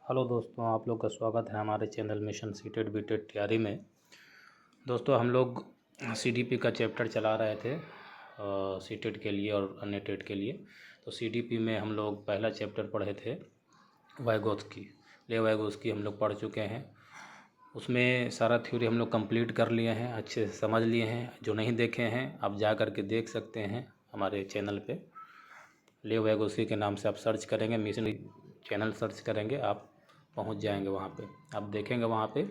Hello दोस्तों, आप लोग का स्वागत है हमारे चैनल मिशन सीटेड बीटेड तैयारी में। दोस्तों, हम लोग सीडीपी का चैप्टर चला रहे थे सीटेड के लिए और अन्य टेट के लिए। तो सीडीपी में हम लोग पहला चैप्टर पढ़े थे वाइगोत्स्की। लेव वाइगोत्स्की हम लोग पढ़ चुके हैं। उसमें सारा थ्योरी हम लोग कंप्लीट कर लिए हैं, अच्छे से समझ लिए हैं। जो नहीं देखे हैं आप जा कर के देख सकते हैं हमारे चैनल पे। लेव वाइगोत्स्की के नाम से आप सर्च करेंगे, मिशन चैनल सर्च करेंगे, आप पहुंच जाएंगे वहाँ पे। आप देखेंगे वहाँ पे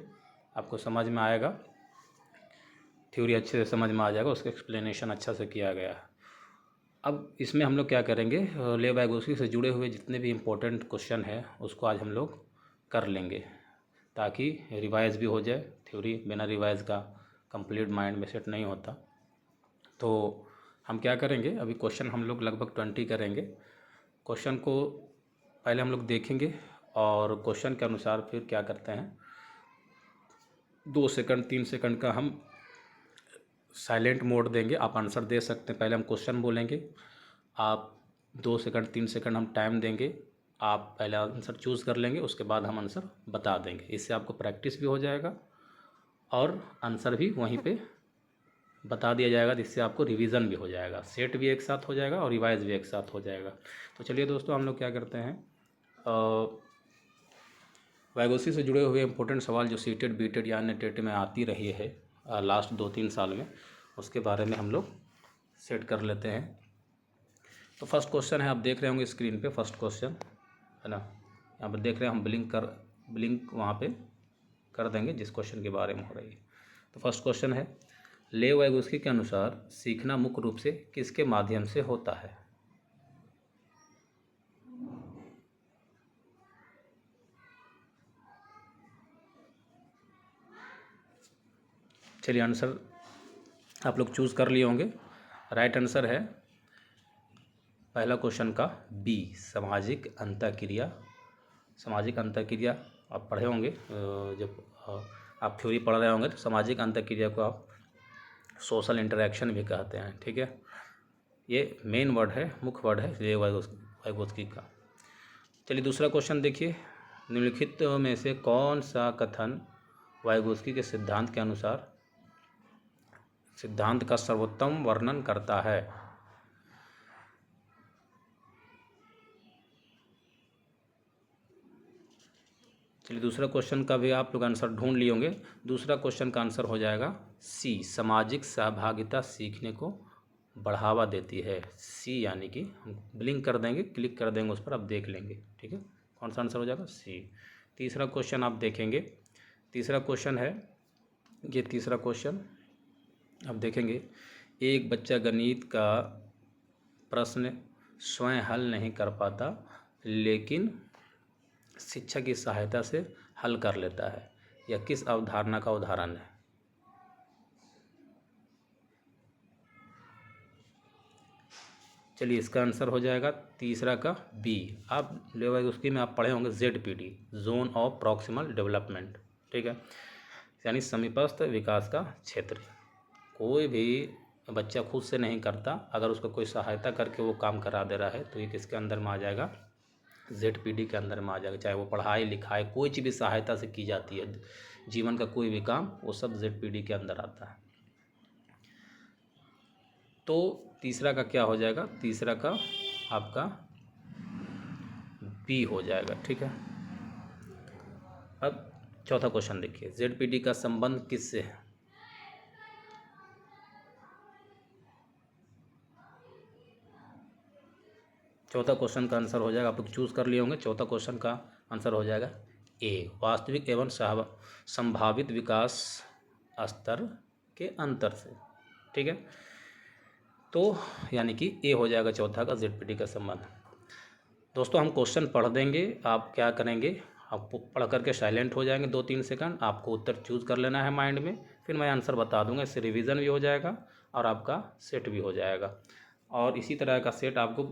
आपको समझ में आएगा, थ्योरी अच्छे से समझ में आ जाएगा, उसका एक्सप्लेनेशन अच्छा से किया गया है। अब इसमें हम लोग क्या करेंगे, लेव वाइगोत्स्की से जुड़े हुए जितने भी इम्पोर्टेंट क्वेश्चन है उसको आज हम लोग कर लेंगे, ताकि रिवाइज भी हो जाए। थ्योरी बिना रिवाइज का कंप्लीट माइंड में सेट नहीं होता। तो हम क्या करेंगे, अभी क्वेश्चन हम लोग लगभग 20 करेंगे। क्वेश्चन को पहले हम लोग देखेंगे और क्वेश्चन के अनुसार फिर क्या करते हैं, 2 सेकंड 3 सेकंड का हम साइलेंट मोड देंगे। आप आंसर दे सकते हैं। पहले हम क्वेश्चन बोलेंगे, आप 2 सेकंड 3 सेकंड हम टाइम देंगे। आप पहले आंसर चूज़ कर लेंगे, उसके बाद हम आंसर बता देंगे। इससे आपको प्रैक्टिस भी हो जाएगा और आंसर भी वहीं पे बता दिया जाएगा, जिससे आपको रिवीजन भी हो जाएगा, सेट भी एक साथ हो जाएगा और रिवाइज भी एक साथ हो जाएगा। तो चलिए दोस्तों, हम लोग क्या करते हैं, वाइगोत्स्की से जुड़े हुए इंपॉर्टेंट सवाल जो सीटेड बीटेड या अन्य टेट में आती रही है लास्ट 2-3 साल में, उसके बारे में हम लोग सेट कर लेते हैं। तो फर्स्ट क्वेश्चन है, आप देख रहे होंगे स्क्रीन पे फर्स्ट क्वेश्चन है ना। यहाँ पर देख रहे हैं हम ब्लिंक वहाँ पे कर देंगे जिस क्वेश्चन के बारे में हो रही है। तो फर्स्ट क्वेश्चन है, लेव वाइगोत्स्की के अनुसार सीखना मुख्य रूप से किसके माध्यम से होता है। चलिए, आंसर आप लोग चूज़ कर लिए होंगे। राइट आंसर है पहला क्वेश्चन का बी, सामाजिक अंतःक्रिया। सामाजिक अंतःक्रिया आप पढ़े होंगे, जब आप थ्योरी पढ़ रहे होंगे तो सामाजिक अंतःक्रिया को आप सोशल इंटरेक्शन भी कहते हैं। ठीक है, ये मेन वर्ड है, मुख्य वर्ड है लेव वाइगोत्स्की का। चलिए दूसरा क्वेश्चन देखिए, निम्नलिखित में से कौन सा कथन वाइगोत्स्की के सिद्धांत के अनुसार सिद्धांत का सर्वोत्तम वर्णन करता है। चलिए दूसरा क्वेश्चन का भी आप लोग आंसर ढूंढ लिए होंगे। दूसरा क्वेश्चन का आंसर हो जाएगा सी, सामाजिक सहभागिता सीखने को बढ़ावा देती है। सी यानी कि हम ब्लिंक कर देंगे, क्लिक कर देंगे उस पर, आप देख लेंगे। ठीक है, कौन सा आंसर हो जाएगा, सी। तीसरा क्वेश्चन आप देखेंगे, तीसरा क्वेश्चन है ये, तीसरा क्वेश्चन आप देखेंगे, एक बच्चा गणित का प्रश्न स्वयं हल नहीं कर पाता लेकिन शिक्षक की सहायता से हल कर लेता है, यह किस अवधारणा का उदाहरण है। चलिए इसका आंसर हो जाएगा तीसरा का बी। आप लेव वाइगोत्स्की में आप पढ़े होंगे ZPD, zone of proximal development. ठीक है, यानी समीपस्थ विकास का क्षेत्र। कोई भी बच्चा खुद से नहीं करता, अगर उसको कोई सहायता करके वो काम करा दे रहा है तो ये किसके अंदर में आ जाएगा, ZPD के अंदर में आ जाएगा। चाहे वो पढ़ाई लिखाई कोई चीज़ भी सहायता से की जाती है, जीवन का कोई भी काम, वो सब ZPD के अंदर आता है। तो तीसरा का क्या हो जाएगा, तीसरा का आपका बी हो जाएगा। ठीक है, अब चौथा क्वेश्चन देखिए, ZPD का संबंध किससे है। चौथा क्वेश्चन का आंसर हो जाएगा, आप लोग चूज़ कर लिए होंगे, चौथा क्वेश्चन का आंसर हो जाएगा ए, वास्तविक एवं संभावित विकास स्तर के अंतर से। ठीक है, तो यानी कि ए हो जाएगा चौथा का ZPD का संबंध। दोस्तों हम क्वेश्चन पढ़ देंगे, आप क्या करेंगे, आप पढ़ करके साइलेंट हो जाएंगे 2-3 सेकंड, आपको उत्तर चूज़ कर लेना है माइंड में, फिर मैं आंसर बता दूंगा। इससे रिवीजन भी हो जाएगा और आपका सेट भी हो जाएगा। और इसी तरह का सेट आपको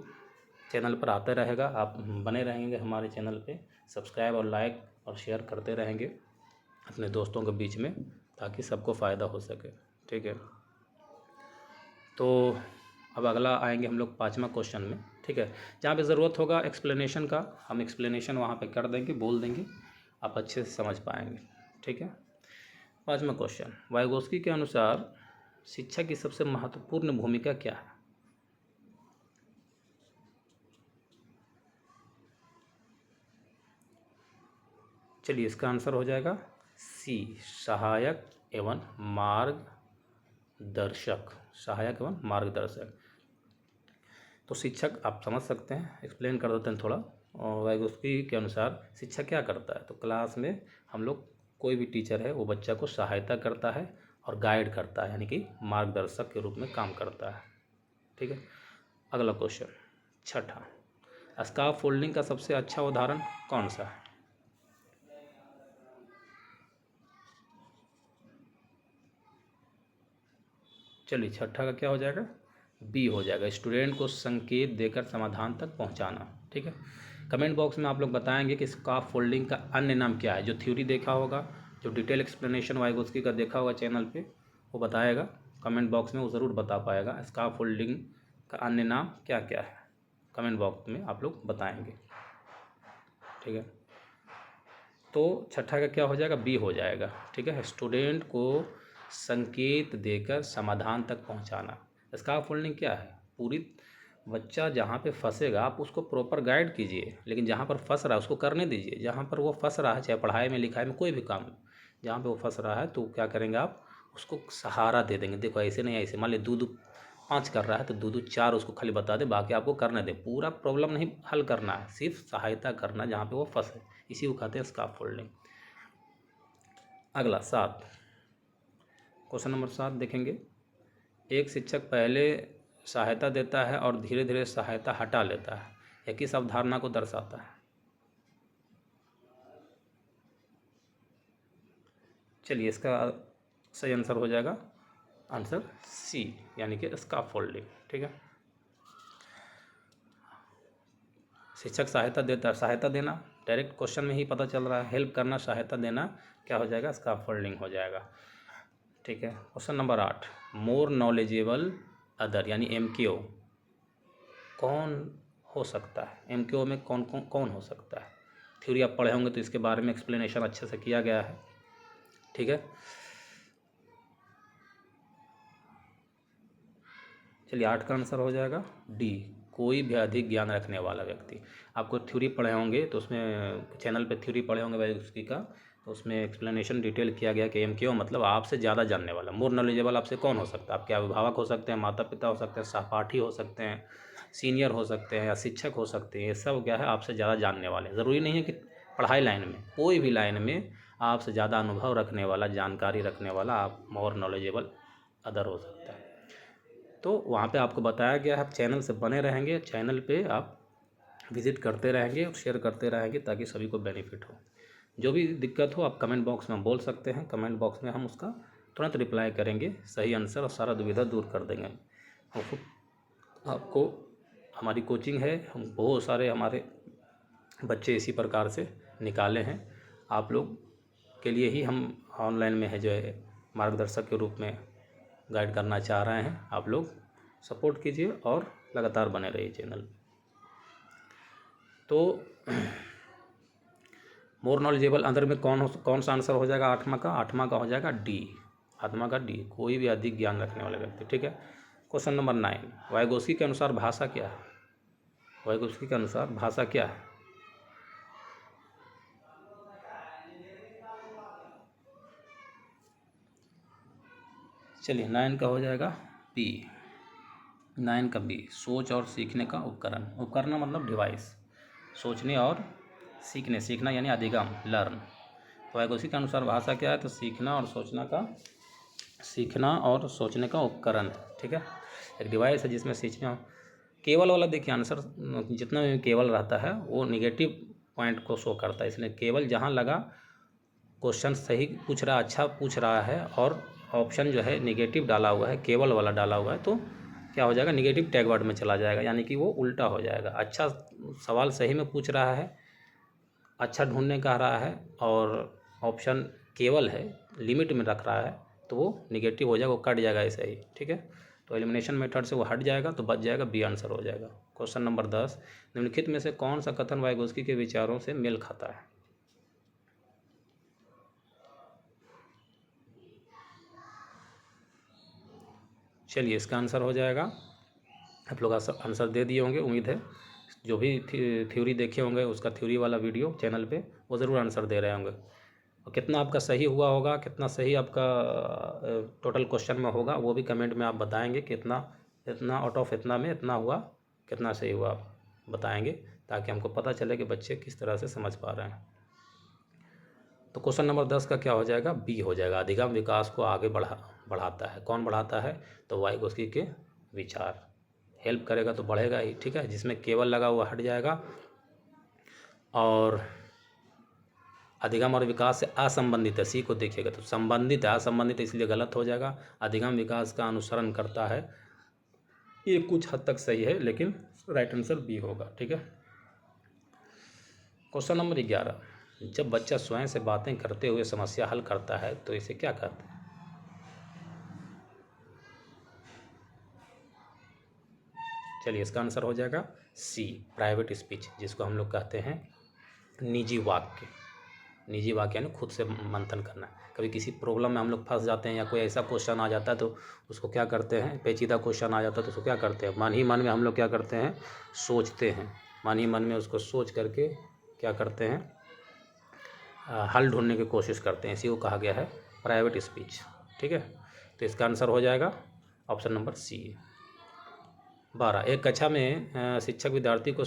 चैनल पर आता रहेगा। आप बने रहेंगे हमारे चैनल पे, सब्सक्राइब और लाइक और शेयर करते रहेंगे अपने दोस्तों के बीच में, ताकि सबको फ़ायदा हो सके। ठीक है, तो अब अगला आएंगे हम लोग 5वां क्वेश्चन में, ठीक है। जहाँ पे ज़रूरत होगा एक्सप्लेनेशन का, हम एक्सप्लेनेशन वहाँ पे कर देंगे, बोल देंगे, आप अच्छे से समझ पाएंगे, ठीक है। 5वां क्वेश्चन, वाइगोस्की के अनुसार शिक्षा की सबसे महत्वपूर्ण भूमिका क्या है? चलिए इसका आंसर हो जाएगा सी, सहायक एवं मार्गदर्शक, सहायक एवं मार्गदर्शक। तो शिक्षक आप समझ सकते हैं, एक्सप्लेन कर देते हैं थोड़ा। और वाइगोस्की के अनुसार शिक्षक क्या करता है, तो क्लास में हम लोग कोई भी टीचर है वो बच्चा को सहायता करता है और गाइड करता है, यानी कि मार्गदर्शक के रूप में काम करता है, ठीक है। अगला क्वेश्चन 6ठा, स्कार्फ फोल्डिंग का सबसे अच्छा उदाहरण कौन सा है? चलिए 6ठा का क्या हो जाएगा, बी हो जाएगा, स्टूडेंट को संकेत देकर समाधान तक पहुंचाना, ठीक है। कमेंट बॉक्स में आप लोग बताएंगे कि स्कार्फ फोल्डिंग का अन्य नाम क्या है। जो थ्योरी देखा होगा, जो डिटेल एक्सप्लेनेशन वाइगोस्की का देखा होगा चैनल पे, वो बताएगा कमेंट बॉक्स में, वो ज़रूर बता पाएगा स्कार्फ फोल्डिंग का अन्य नाम क्या क्या है। कमेंट बॉक्स में आप लोग बताएंगे, ठीक है। तो 6ठा का क्या हो जाएगा, बी हो जाएगा, ठीक है। स्टूडेंट को संकेत देकर समाधान तक पहुंचाना। स्कार्फ फोल्डिंग क्या है, पूरी बच्चा जहाँ पे फंसेगा आप उसको प्रॉपर गाइड कीजिए, लेकिन जहाँ पर फंस रहा है उसको करने दीजिए। जहाँ पर वो फंस रहा है, चाहे पढ़ाई में, लिखाई में, कोई भी काम में, जहाँ पे वो फंस रहा है, तो क्या करेंगे आप, उसको सहारा दे देंगे। देखो ऐसे नहीं, ऐसे मान ली 2 2 5 कर रहा है तो 2 2 4 उसको खाली बता दे, बाकी आपको करने दे। पूरा प्रॉब्लम नहीं हल करना है, सिर्फ सहायता करना जहाँ पे वो फंसे, इसी को कहते हैं स्कार्फ फोल्डिंग। अगला 7, क्वेश्चन नंबर 7 देखेंगे। एक शिक्षक पहले सहायता देता है और धीरे धीरे सहायता हटा लेता है, यह किस अवधारणा को दर्शाता है? चलिए इसका सही आंसर हो जाएगा आंसर सी, यानी कि स्कार्फ फोल्डिंग, ठीक है। शिक्षक सहायता देता, सहायता देना डायरेक्ट क्वेश्चन में ही पता चल रहा है, हेल्प करना, सहायता देना, क्या हो जाएगा, स्कार्फ फोल्डिंग हो जाएगा, ठीक है। Question number 8, more knowledgeable other यानी MQ कौन हो सकता है? MQ में कौन कौन कौन हो सकता है? थ्योरी आप पढ़े होंगे तो इसके बारे में एक्सप्लेनेशन अच्छे से किया गया है, ठीक है। चलिए 8 का आंसर हो जाएगा डी, कोई भी अधिक ज्ञान रखने वाला व्यक्ति। आपको थ्योरी पढ़े होंगे तो उसमें चैनल पे थ्योरी पढ़े होंगे वाइगोस्की का, तो उसमें एक्सप्लेनेशन डिटेल किया गया कि MQ मतलब आपसे ज़्यादा जानने वाला। मोर नॉलेजेबल आपसे कौन हो सकता है? आपके अभिभावक हो सकते हैं, माता पिता हो सकते हैं, सहपाठी हो सकते हैं, सीनियर हो सकते हैं, या शिक्षक हो सकते हैं। ये सब क्या है, आपसे ज़्यादा जानने वाले। ज़रूरी नहीं है कि पढ़ाई लाइन में, कोई भी लाइन में आपसे ज़्यादा अनुभव रखने वाला, जानकारी रखने वाला, आप मोर नॉलेजेबल अदर हो सकता है। तो वहाँ पे आपको बताया गया है, आप चैनल से बने रहेंगे, चैनल पे आप विज़िट करते रहेंगे और शेयर करते रहेंगे ताकि सभी को बेनिफिट हो। जो भी दिक्कत हो आप कमेंट बॉक्स में बोल सकते हैं, कमेंट बॉक्स में हम उसका तुरंत रिप्लाई करेंगे, सही आंसर और सारा दुविधा दूर कर देंगे। आपको हमारी कोचिंग है, हम बहुत सारे हमारे बच्चे इसी प्रकार से निकाले हैं। आप लोग के लिए ही हम ऑनलाइन में है जो है मार्गदर्शक के रूप में गाइड करना चाह रहे हैं। आप लोग सपोर्ट कीजिए और लगातार बने रहिए चैनल। तो मोर नॉलेजेबल अंदर में कौन सा आंसर हो जाएगा? 8वां का, 8वां का हो जाएगा डी, 8वां का डी, कोई भी अधिक ज्ञान रखने वाले व्यक्ति, ठीक है। क्वेश्चन नंबर 9, वाइगोस्की के अनुसार भाषा क्या है? वाइगोस्की के अनुसार भाषा क्या है? चलिए 9 का हो जाएगा बी, 9 का बी, सोच और सीखने का उपकरण। उपकरण मतलब डिवाइस, सोचने और सीखने, सीखना यानी अधिगम, लर्न। तो वाइगोस्की के अनुसार भाषा क्या है? तो सीखना और सोचना का, सीखना और सोचने का उपकरण, ठीक है। एक डिवाइस है जिसमें सीखना। केवल वाला देखिए आंसर, जितना भी केवल रहता है वो निगेटिव पॉइंट को शो करता है, इसलिए केवल जहाँ लगा क्वेश्चन सही पूछ रहा, अच्छा पूछ रहा है, और ऑप्शन जो है निगेटिव डाला हुआ है, केवल वाला डाला हुआ है, तो क्या हो जाएगा, निगेटिव टैग वर्ड में चला जाएगा, यानी कि वो उल्टा हो जाएगा। अच्छा सवाल सही में पूछ रहा है, अच्छा ढूंढने कह रहा है, और ऑप्शन केवल है, लिमिट में रख रहा है, तो वो निगेटिव हो जाएगा, वो कट जाएगा ऐसे ही, ठीक है। तो एलिमिनेशन मेथड से वो हट जाएगा तो बच जाएगा, बी आंसर हो जाएगा। क्वेश्चन नंबर 10, निम्नलिखित में से कौन सा कथन वाइगोस्की के विचारों से मेल खाता है? चलिए इसका आंसर हो जाएगा, आप लोग आंसर दे दिए होंगे उम्मीद है। जो भी थ्योरी देखे होंगे उसका थ्योरी वाला वीडियो चैनल पे वो ज़रूर आंसर दे रहे होंगे। और कितना आपका सही हुआ होगा, कितना सही आपका टोटल क्वेश्चन में होगा वो भी कमेंट में आप बताएंगे कि इतना आउट ऑफ इतना में इतना हुआ, कितना सही हुआ आप बताएंगे, ताकि हमको पता चले कि बच्चे किस तरह से समझ पा रहे हैं। तो क्वेश्चन नंबर 10 का क्या हो जाएगा? बी हो जाएगा। अधिगम विकास को आगे बढ़ाता है। कौन बढ़ाता है? तो वाइगोस्की के विचार। हेल्प करेगा तो बढ़ेगा ही, ठीक है। जिसमें केवल लगा हुआ हट जाएगा, और अधिगम और विकास से असंबंधित है, सी को देखिएगा तो संबंधित है, असंबंधित है इसलिए गलत हो जाएगा। अधिगम विकास का अनुसरण करता है, ये कुछ हद तक सही है लेकिन राइट आंसर बी होगा, ठीक है। क्वेश्चन नंबर 11, जब बच्चा स्वयं से बातें करते हुए समस्या हल करता है तो इसे क्या कहते हैं? चलिए इसका आंसर हो जाएगा सी, प्राइवेट स्पीच, जिसको हम लोग कहते हैं निजी वाक्य। निजी वाक्य यानी खुद से मंथन करना। कभी किसी प्रॉब्लम में हम लोग फंस जाते हैं या कोई ऐसा क्वेश्चन आ जाता है तो उसको क्या करते हैं, पेचीदा क्वेश्चन आ जाता है तो उसको क्या करते हैं, मन ही मन में हम लोग क्या करते हैं, सोचते हैं। मन ही मन में उसको सोच करके क्या करते हैं, हल ढूंढने की कोशिश करते हैं। इसी को कहा गया है प्राइवेट स्पीच, ठीक है। तो इसका आंसर हो जाएगा ऑप्शन नंबर सी। 12, एक कक्षा में शिक्षक विद्यार्थी को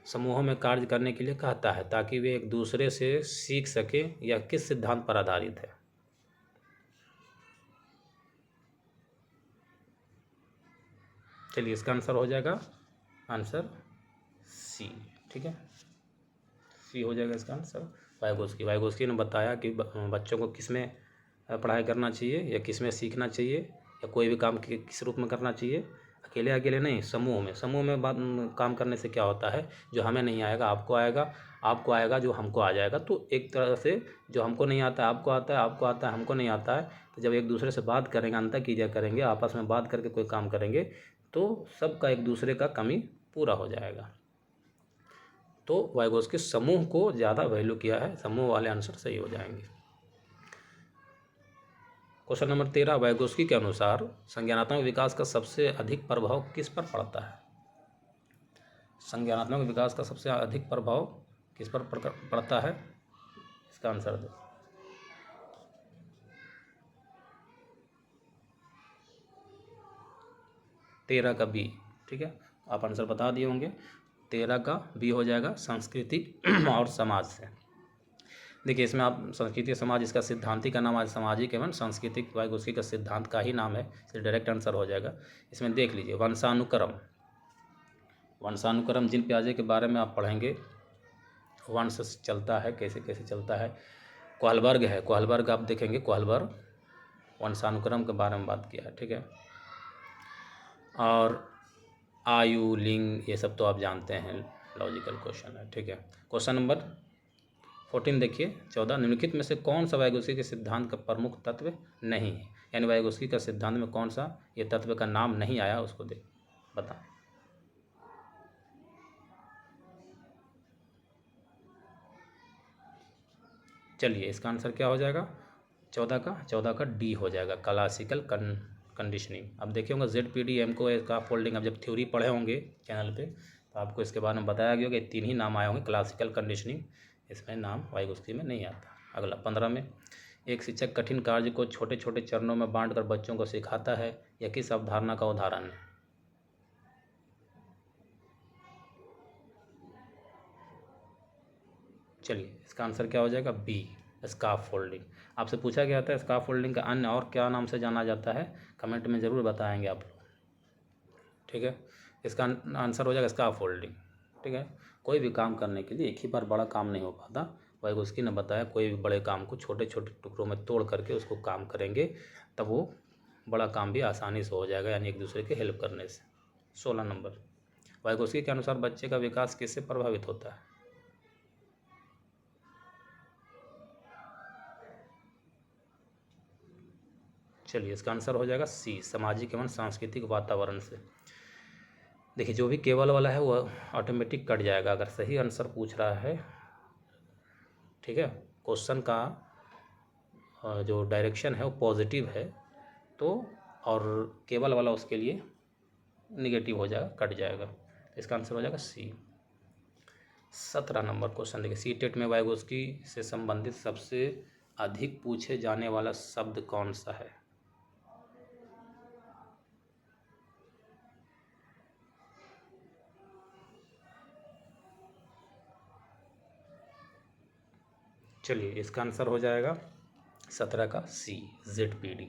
समूहों में कार्य करने के लिए कहता है ताकि वे एक दूसरे से सीख सके, यह किस सिद्धांत पर आधारित है? चलिए इसका आंसर हो जाएगा आंसर सी, ठीक है। सी हो जाएगा इसका आंसर। वाइगोस्की ने बताया कि बच्चों को किस में पढ़ाई करना चाहिए या किस में सीखना चाहिए या कोई भी काम किस रूप में करना चाहिए। अकेले अकेले नहीं, समूह में बात काम करने से क्या होता है, जो हमें नहीं आएगा आपको आएगा, आपको आएगा जो हमको आ जाएगा। तो एक तरह से जो हमको नहीं आता है आपको आता है, आपको आता है हमको नहीं आता है। तो जब एक दूसरे से बात करेंगे, अंतर कीजिए करेंगे, आपस में बात करके कोई काम करेंगे तो सबका एक दूसरे का कमी पूरा हो जाएगा। तो वाइगोस्की समूह को ज़्यादा वैल्यू किया है, समूह वाले आंसर सही हो जाएंगे। क्वेश्चन नंबर 13, वाइगोस्की के अनुसार संज्ञानात्मक विकास का सबसे अधिक प्रभाव किस पर पड़ता है? संज्ञानात्मक विकास का सबसे अधिक प्रभाव किस पर पड़ता है? इसका आंसर दो। तेरह का बी, ठीक है, आप आंसर बता दिए होंगे। 13 का बी हो जाएगा, सांस्कृतिक और समाज से। देखिए इसमें आप संस्कृति समाज, इसका सिद्धांति का नाम आज सामाजिक एवं सांस्कृतिक वाइगोस्की का सिद्धांत का ही नाम है, इसलिए डायरेक्ट आंसर हो जाएगा। इसमें देख लीजिए वंशानुक्रम जिन प्याजे के बारे में आप पढ़ेंगे, वंश चलता है कैसे कैसे चलता है। कोहलबर्ग है, कोहलबर्ग आप देखेंगे, कोहलबर्ग वंशानुक्रम के बारे में बात किया है, ठीक है। और आयु, लिंग, ये सब तो आप जानते हैं, लॉजिकल क्वेश्चन है, ठीक है। क्वेश्चन नंबर 14 देखिए, 14, निम्नलिखित में से कौन सा वाइगोस्की के सिद्धांत का प्रमुख तत्व नहीं है? यानी वाइगोस्की का सिद्धांत में कौन सा ये तत्व का नाम नहीं आया, उसको बताएं। चलिए इसका आंसर क्या हो जाएगा? 14 का डी हो जाएगा, क्लासिकल कंडीशनिंग। अब देखिए होंगे ZPD को का फोल्डिंग, अब जब थ्योरी पढ़े होंगे चैनल पे तो आपको इसके बारे में बताया गया कि 3 ही नाम आए होंगे, क्लासिकल कंडीशनिंग, इसमें नाम वाइगोस्की में नहीं आता। अगला 15 में, एक शिक्षक कठिन कार्य को छोटे छोटे चरणों में बांटकर बच्चों को सिखाता है, यह किस अवधारणा का उदाहरण है? चलिए इसका आंसर क्या हो जाएगा? B, scaffolding. आपसे पूछा गया था स्काफ फोल्डिंग का अन्य और क्या नाम से जाना जाता है, कमेंट में ज़रूर बताएंगे आप लोग, ठीक है। इसका आंसर हो जाएगा स्काफ फोल्डिंग, ठीक है। कोई भी काम करने के लिए एक ही बार बड़ा काम नहीं हो पाता। वाइगोस्की ने बताया कोई भी बड़े काम को छोटे छोटे टुकड़ों में तोड़ करके उसको काम करेंगे तब वो बड़ा काम भी आसानी से हो जाएगा, यानी एक दूसरे के हेल्प करने से। 16 नंबर, वाइगोस्की के अनुसार बच्चे का विकास किससे प्रभावित होता है? चलिए इसका आंसर हो जाएगा सी, सामाजिक एवं सांस्कृतिक वातावरण से। देखिए जो भी केवल वाला है वो ऑटोमेटिक कट जाएगा अगर सही आंसर पूछ रहा है, ठीक है। क्वेश्चन का जो डायरेक्शन है वो पॉजिटिव है तो, और केवल वाला उसके लिए निगेटिव हो जाएगा, कट जाएगा। तो इसका आंसर हो जाएगा सी। 17 नंबर क्वेश्चन देखिए, सी टेट में वाइगोत्स्की से संबंधित सबसे अधिक पूछे जाने वाला शब्द कौन सा है? चलिए इसका आंसर हो जाएगा 17 का सी, ZPD।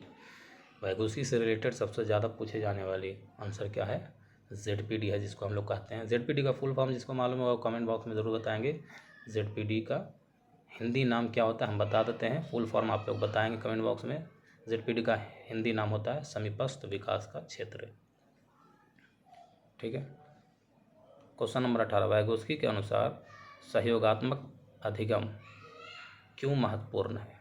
वाइगोत्स्की से रिलेटेड सबसे ज़्यादा पूछे जाने वाली आंसर क्या है? ZPD है, जिसको हम लोग कहते हैं। ZPD का फुल फॉर्म जिसको मालूम होगा कमेंट बॉक्स में ज़रूर बताएंगे। ZPD का हिंदी नाम क्या होता है हम बता देते हैं, फुल फॉर्म आप लोग बताएंगे कमेंट बॉक्स में। ZPD का हिंदी नाम होता है समीपस्थ विकास का क्षेत्र, ठीक है। क्वेश्चन नंबर 18, वाइगोत्स्की के अनुसार सहयोगात्मक अधिगम क्यों महत्वपूर्ण है?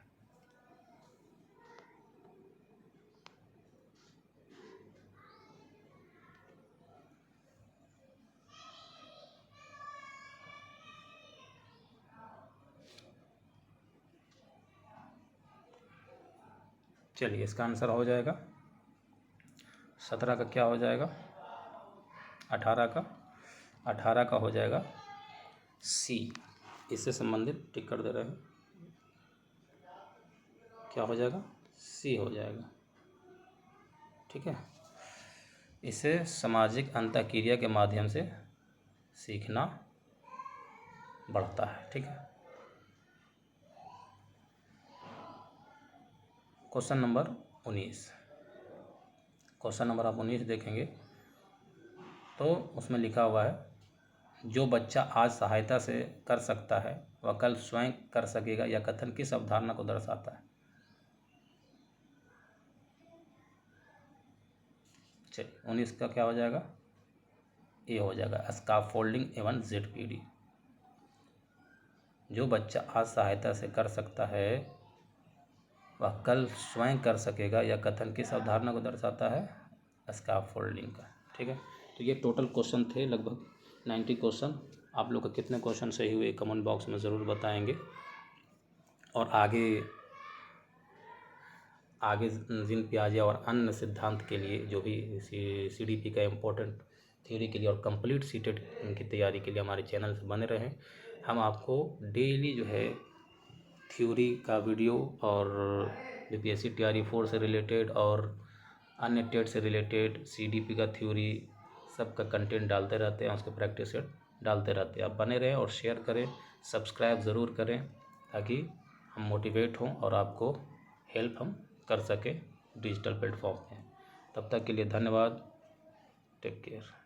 चलिए इसका आंसर हो जाएगा 17 का क्या हो जाएगा? 18 का हो जाएगा सी। इससे संबंधित टिक कर दे रहे हैं, क्या हो जाएगा? सी हो जाएगा, ठीक है। इसे सामाजिक अंतःक्रिया के माध्यम से सीखना बढ़ता है, ठीक है। क्वेश्चन नंबर 19, क्वेश्चन नंबर आप 19 देखेंगे तो उसमें लिखा हुआ है, जो बच्चा आज सहायता से कर सकता है वह कल स्वयं कर सकेगा, यह कथन किस अवधारणा को दर्शाता है? चलिए 19 का क्या हो जाएगा? ये हो जाएगा स्कैफोल्डिंग एवं ZPD। जो बच्चा आज सहायता से कर सकता है वह कल स्वयं कर सकेगा, यह कथन किस अवधारणा को दर्शाता है? स्कैफोल्डिंग का, ठीक है। तो ये टोटल क्वेश्चन थे लगभग 90 क्वेश्चन। आप लोग का कितने क्वेश्चन सही हुए कमेंट बॉक्स में ज़रूर बताएंगे। और आगे जिन प्याजे और अन्य सिद्धांत के लिए जो भी CDP का इम्पोर्टेंट थ्योरी के लिए और कंप्लीट सीटेट की तैयारी के लिए हमारे चैनल से बने रहें। हम आपको डेली जो है थ्योरी का वीडियो और BPSC TRE 4 से रिलेटेड और अन्य टेट से रिलेटेड CDP का थ्योरी सबका कंटेंट डालते रहते हैं, उसके प्रैक्टिस सेट डालते रहते हैं। आप बने रहें और शेयर करें, सब्सक्राइब ज़रूर करें ताकि हम मोटिवेट हों और आपको हेल्प हम कर सकें डिजिटल प्लेटफॉर्म में। तब तक के लिए धन्यवाद, टेक केयर।